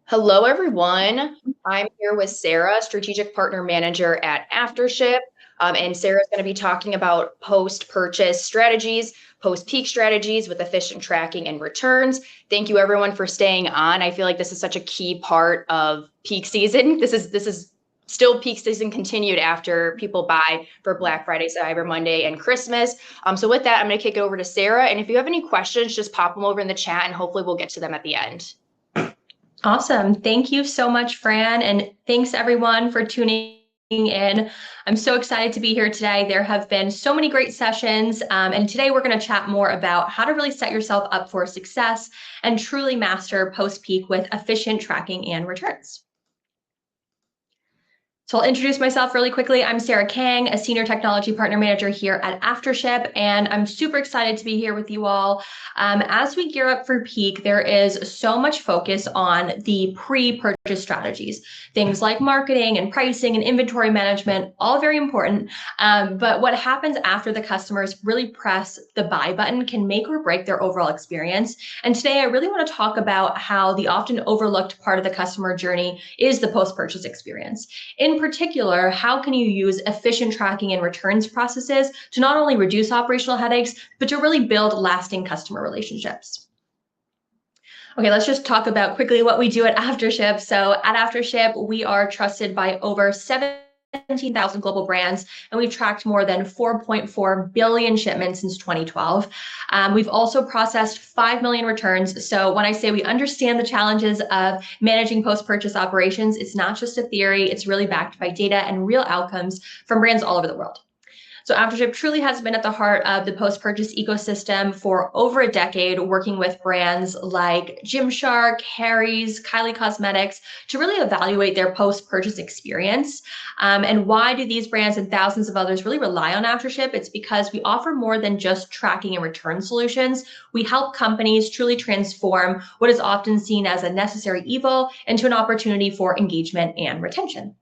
Hello, everyone. I'm here with Sarah, Strategic Partner Manager at AfterShip. And Sarah's going to be talking about post-purchase strategies, post-peak strategies with efficient tracking and returns. Thank you, everyone, for staying on. I feel like this is such a key part of peak season. This is still peak season continued after people buy for Black Friday, Cyber Monday, and Christmas. So with that, I'm going to kick it over to Sarah. And if you have any questions, just pop them over in the chat, and hopefully we'll get to them at the end. Awesome. Thank you so much, Fran. And thanks everyone for tuning in. I'm so excited to be here today. There have been so many great sessions. And today we're going to chat more about how to really set yourself up for success and truly master post-peak with efficient tracking and returns. So I'll introduce myself really quickly. I'm Sarah Kang, a Senior Technology Partner Manager here at AfterShip, and I'm super excited to be here with you all. As we gear up for peak, there is so much focus on the pre-purchase strategies, things like marketing and pricing and inventory management, all very important. But what happens after the customers really press the buy button can make or break their overall experience. And today I really want to talk about how the often overlooked part of the customer journey is the post-purchase experience. In particular, how can you use efficient tracking and returns processes to not only reduce operational headaches, but to really build lasting customer relationships? Okay, let's just talk about quickly what we do at AfterShip. So at AfterShip, we are trusted by over 17,000 global brands, and we've tracked more than 4.4 billion shipments since 2012. We've also processed 5 million returns. So when I say we understand the challenges of managing post-purchase operations, it's not just a theory, it's really backed by data and real outcomes from brands all over the world. So AfterShip truly has been at the heart of the post-purchase ecosystem for over a decade, working with brands like Gymshark, Harry's, Kylie Cosmetics to really evaluate their post-purchase experience. And why do these brands and thousands of others really rely on AfterShip? It's because we offer more than just tracking and return solutions. We help companies truly transform what is often seen as a necessary evil into an opportunity for engagement and retention.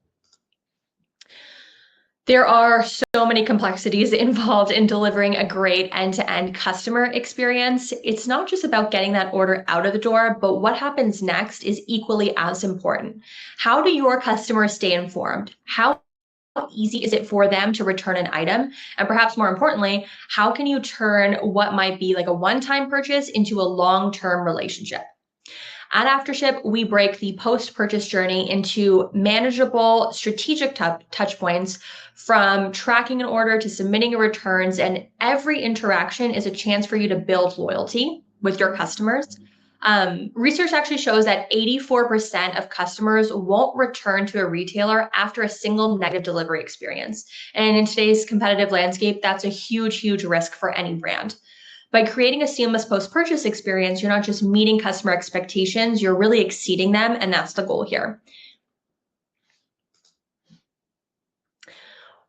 There are so many complexities involved in delivering a great end-to-end customer experience. It's not just about getting that order out of the door, but what happens next is equally as important. How do your customers stay informed? How easy is it for them to return an item? And perhaps more importantly, how can you turn what might be like a one-time purchase into a long-term relationship? At AfterShip, we break the post-purchase journey into manageable strategic touch points, from tracking an order to submitting a returns, and every interaction is a chance for you to build loyalty with your customers. Research actually shows that 84% of customers won't return to a retailer after a single negative delivery experience. And in today's competitive landscape, that's a huge, huge risk for any brand. By creating a seamless post-purchase experience, you're not just meeting customer expectations, you're really exceeding them, and that's the goal here.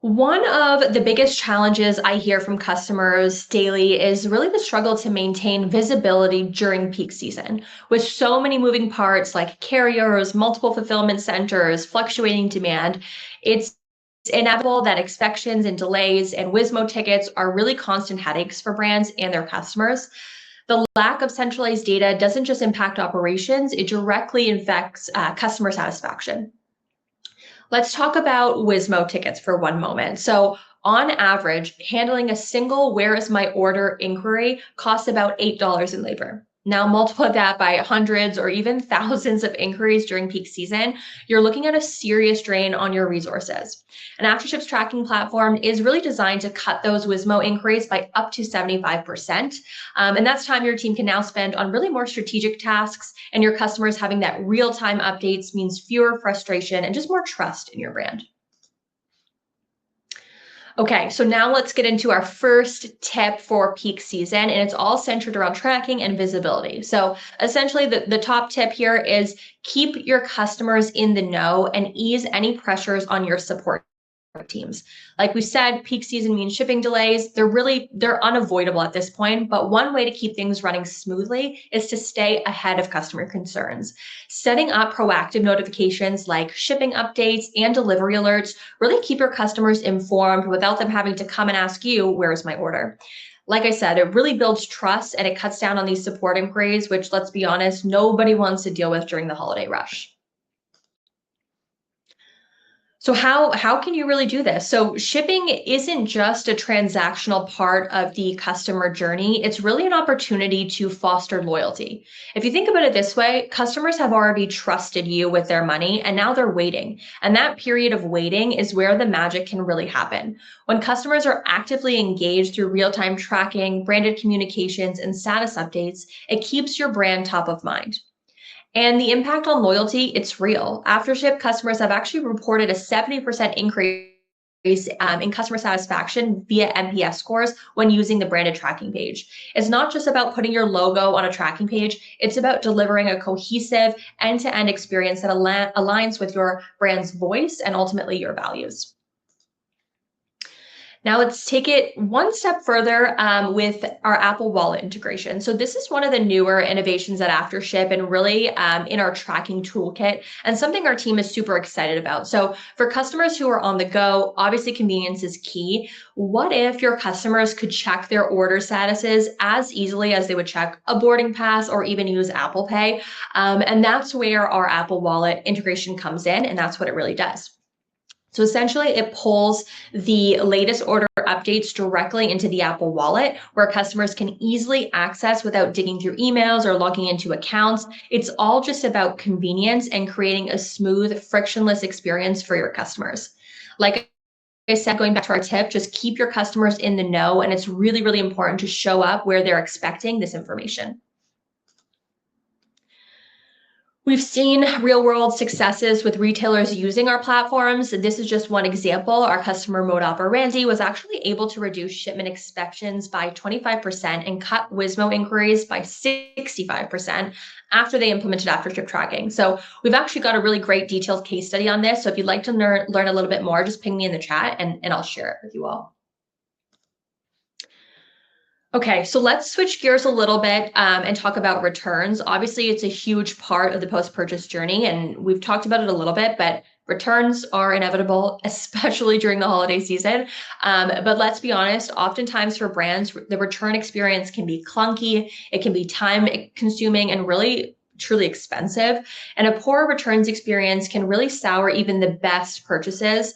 One of the biggest challenges I hear from customers daily is really the struggle to maintain visibility during peak season. With so many moving parts like carriers, multiple fulfillment centers, fluctuating demand, it's inevitable that inspections and delays and Wismo tickets are really constant headaches for brands and their customers. The lack of centralized data doesn't just impact operations, it directly affects customer satisfaction. Let's talk about Wismo tickets for one moment. So on average, handling a single "where is my order" inquiry costs about $8 in labor. Now multiply that by hundreds or even thousands of inquiries during peak season, you're looking at a serious drain on your resources. And AfterShip's tracking platform is really designed to cut those Wismo inquiries by up to 75%. And that's time your team can now spend on really more strategic tasks, and your customers having that real-time updates means fewer frustration and just more trust in your brand. Okay, so now let's get into our first tip for peak season, and it's all centered around tracking and visibility. So essentially the top tip here is keep your customers in the know and ease any pressures on your support teams. Like we said, peak season means shipping delays. They're unavoidable at this point, but one way to keep things running smoothly is to stay ahead of customer concerns. Setting up proactive notifications like shipping updates and delivery alerts really keep your customers informed without them having to come and ask you, "Where's my order?" Like I said, it really builds trust and it cuts down on these support inquiries, which, let's be honest, nobody wants to deal with during the holiday rush. So how can you really do this? So shipping isn't just a transactional part of the customer journey. It's really an opportunity to foster loyalty. If you think about it this way, customers have already trusted you with their money and now they're waiting. And that period of waiting is where the magic can really happen. When customers are actively engaged through real-time tracking, branded communications, and status updates, it keeps your brand top of mind. And the impact on loyalty, it's real. AfterShip customers have actually reported a 70% increase in customer satisfaction via NPS scores when using the branded tracking page. It's not just about putting your logo on a tracking page, it's about delivering a cohesive end-to-end experience that aligns with your brand's voice and ultimately your values. Now let's take it one step further with our Apple Wallet integration. So this is one of the newer innovations at AfterShip and really in our tracking toolkit and something our team is super excited about. So for customers who are on the go, obviously convenience is key. What if your customers could check their order statuses as easily as they would check a boarding pass or even use Apple Pay? And that's where our Apple Wallet integration comes in, and that's what it really does. So essentially, it pulls the latest order updates directly into the Apple Wallet, where customers can easily access without digging through emails or logging into accounts. It's all just about convenience and creating a smooth, frictionless experience for your customers. Like I said, going back to our tip, just keep your customers in the know, and it's really, really important to show up where they're expecting this information. We've seen real world successes with retailers using our platforms. This is just one example. Our customer mode operandi was actually able to reduce shipment inspections by 25% and cut Wismo inquiries by 65% after they implemented AfterShip tracking. So we've actually got a really great detailed case study on this. So if you'd like to learn a little bit more, just ping me in the chat and I'll share it with you all. Okay, so let's switch gears a little bit and talk about returns. Obviously, it's a huge part of the post-purchase journey, and we've talked about it a little bit, but returns are inevitable, especially during the holiday season. But let's be honest, oftentimes for brands, the return experience can be clunky, it can be time-consuming, and really truly expensive. And a poor returns experience can really sour even the best purchases.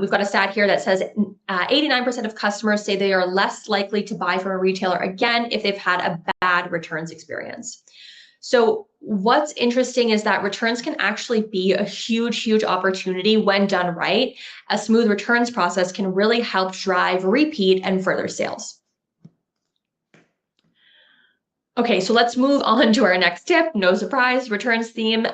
We've got a stat here that says 89% of customers say they are less likely to buy from a retailer again if they've had a bad returns experience. So what's interesting is that returns can actually be a huge, huge opportunity when done right. A smooth returns process can really help drive repeat and further sales. Okay, so let's move on to our next tip. No surprise, returns theme.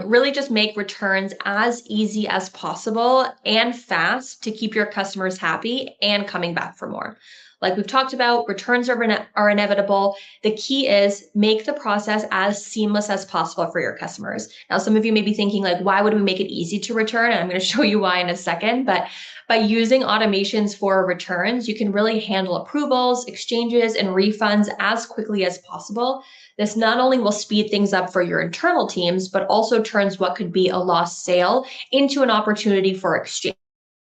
Really just make returns as easy as possible and fast to keep your customers happy and coming back for more. Like we've talked about, returns are inevitable. The key is make the process as seamless as possible for your customers. Now, some of you may be thinking like, why would we make it easy to return? And I'm going to show you why in a second, but by using automations for returns, you can really handle approvals, exchanges, and refunds as quickly as possible. This not only will speed things up for your internal teams, but also turns what could be a lost sale into an opportunity for exchange.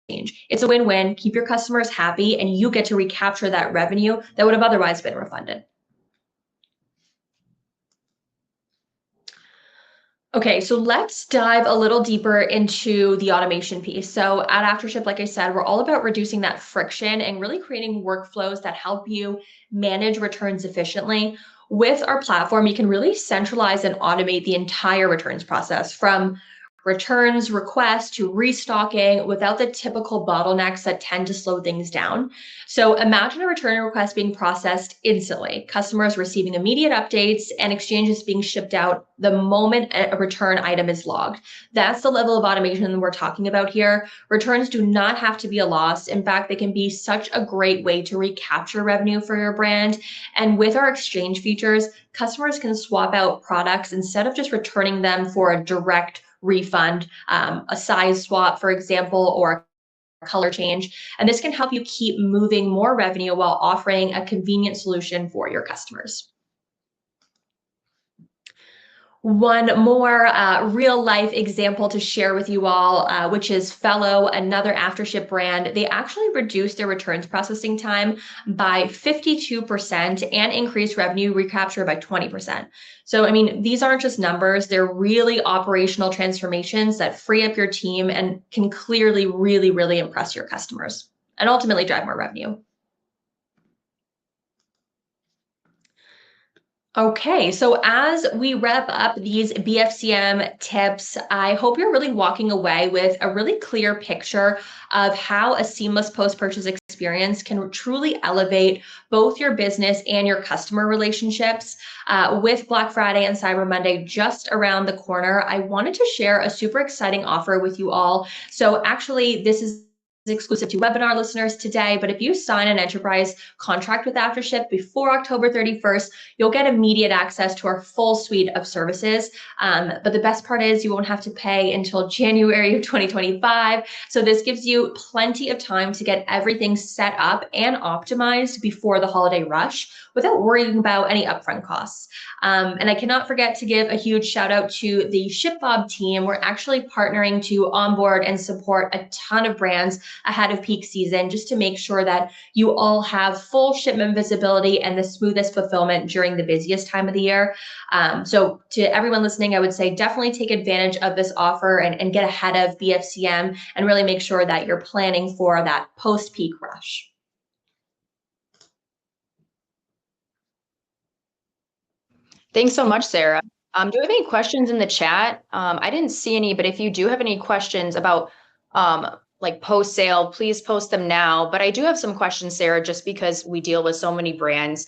It's a win-win. Keep your customers happy, and you get to recapture that revenue that would have otherwise been refunded. Okay, so let's dive a little deeper into the automation piece. So at AfterShip, like I said, we're all about reducing that friction and really creating workflows that help you manage returns efficiently. With our platform, you can really centralize and automate the entire returns process from returns requests to restocking without the typical bottlenecks that tend to slow things down. So imagine a return request being processed instantly, customers receiving immediate updates and exchanges being shipped out the moment a return item is logged. That's the level of automation we're talking about here. Returns do not have to be a loss. In fact, they can be such a great way to recapture revenue for your brand. And with our exchange features, customers can swap out products instead of just returning them for a direct refund, a size swap, for example, or a color change. And this can help you keep moving more revenue while offering a convenient solution for your customers. one more real life example to share with you all, which is Fellow, another AfterShip brand. They actually reduced their returns processing time by 52% and increased revenue recapture by 20%. So, I mean, these aren't just numbers, they're really operational transformations that free up your team and can clearly really, really impress your customers and ultimately drive more revenue. Okay, so as we wrap up these BFCM tips, I hope you're really walking away with a really clear picture of how a seamless post-purchase experience can truly elevate both your business and your customer relationships. With Black Friday and Cyber Monday just around the corner, I wanted to share a super exciting offer with you all. So actually, this is exclusive to webinar listeners today, but if you sign an enterprise contract with AfterShip before October 31st, you'll get immediate access to our full suite of services. But the best part is you won't have to pay until January of 2025. So this gives you plenty of time to get everything set up and optimized before the holiday rush without worrying about any upfront costs. And I cannot forget to give a huge shout out to the ShipBob team. We're actually partnering to onboard and support a ton of brands ahead of peak season, just to make sure that you all have full shipment visibility and the smoothest fulfillment during the busiest time of the year. So to everyone listening, I would say definitely take advantage of this offer and get ahead of BFCM and really make sure that you're planning for that post-peak rush. Thanks so much, Sarah. Do you have any questions in the chat? I didn't see any, but if you do have any questions about like post sale, please post them now. But I do have some questions, Sarah, just because we deal with so many brands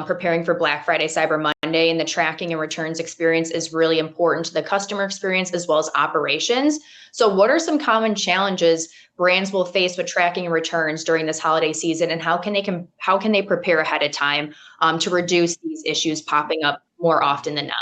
preparing for Black Friday, Cyber Monday, and the tracking and returns experience is really important to the customer experience as well as operations. So what are some common challenges brands will face with tracking and returns during this holiday season, and how can they prepare ahead of time to reduce these issues popping up more often than not?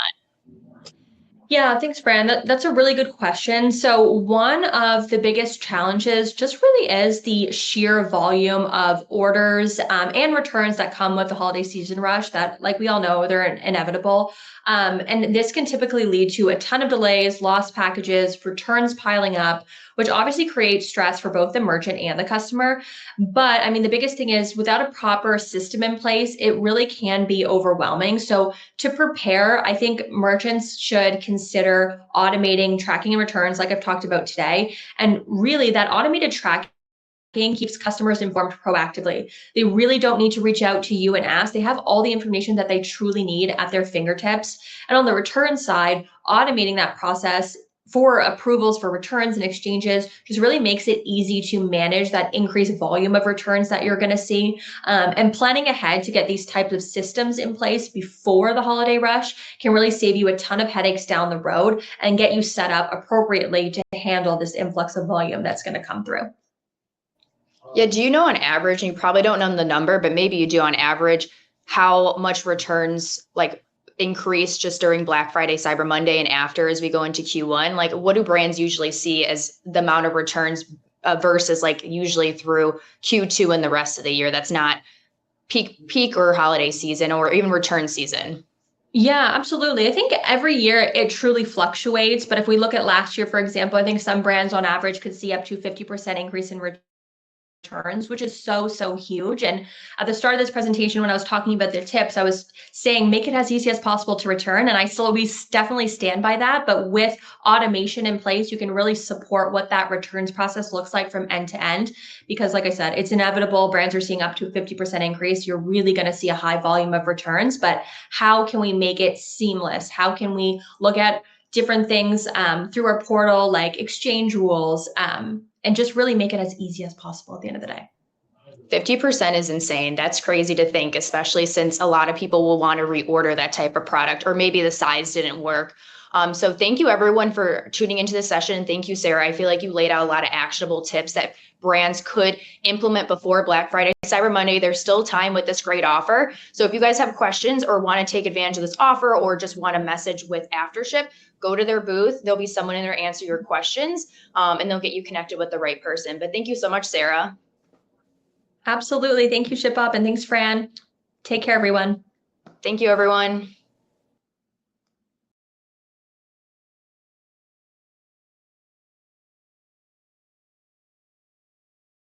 Yeah, thanks, Fran. That's a really good question. So one of the biggest challenges just really is the sheer volume of orders and returns that come with the holiday season rush that, like we all know, they're inevitable. And this can typically lead to a ton of delays, lost packages, returns piling up, which obviously creates stress for both the merchant and the customer. But I mean, the biggest thing is without a proper system in place, it really can be overwhelming. So to prepare, I think merchants should consider automating tracking and returns, like I've talked about today. And really, that automated tracking keeps customers informed proactively. They really don't need to reach out to you and ask. They have all the information that they truly need at their fingertips. And on the return side, automating that process for approvals for returns and exchanges just really makes it easy to manage that increased volume of returns that you're going to see. And planning ahead to get these types of systems in place before the holiday rush can really save you a ton of headaches down the road and get you set up appropriately to handle this influx of volume that's going to come through. Yeah, do you know on average, and you probably don't know the number, but maybe you do on average, how much returns like increase just during Black Friday, Cyber Monday, and after as we go into Q1? Like, what do brands usually see as the amount of returns versus like usually through Q2 and the rest of the year? That's not peak or holiday season or even return season. Yeah, absolutely. I think every year it truly fluctuates. But if we look at last year, for example, I think some brands on average could see up to 50% increase in returns, which is so huge. And at the start of this presentation, when I was talking about the tips, I was saying make it as easy as possible to return. And we definitely stand by that. But with automation in place, you can really support what that returns process looks like from end to end. Because like I said, it's inevitable. Brands are seeing up to a 50% increase. You're really going to see a high volume of returns. But how can we make it seamless? How can we look at different things through our portal, like exchange rules, and just really make it as easy as possible at the end of the day. 50% is insane. That's crazy to think, especially since a lot of people will want to reorder that type of product, or maybe the size didn't work. So thank you everyone for tuning into this session. Thank you, Sarah. I feel like you laid out a lot of actionable tips that brands could implement before Black Friday, Cyber Monday. There's still time with this great offer. So if you guys have questions or want to take advantage of this offer or just want a message with AfterShip, go to their booth. There'll be someone in there to answer your questions, and they'll get you connected with the right person. But thank you so much, Sarah. Absolutely. Thank you, ShipUp, and thanks, Fran. Take care, everyone. Thank you, everyone.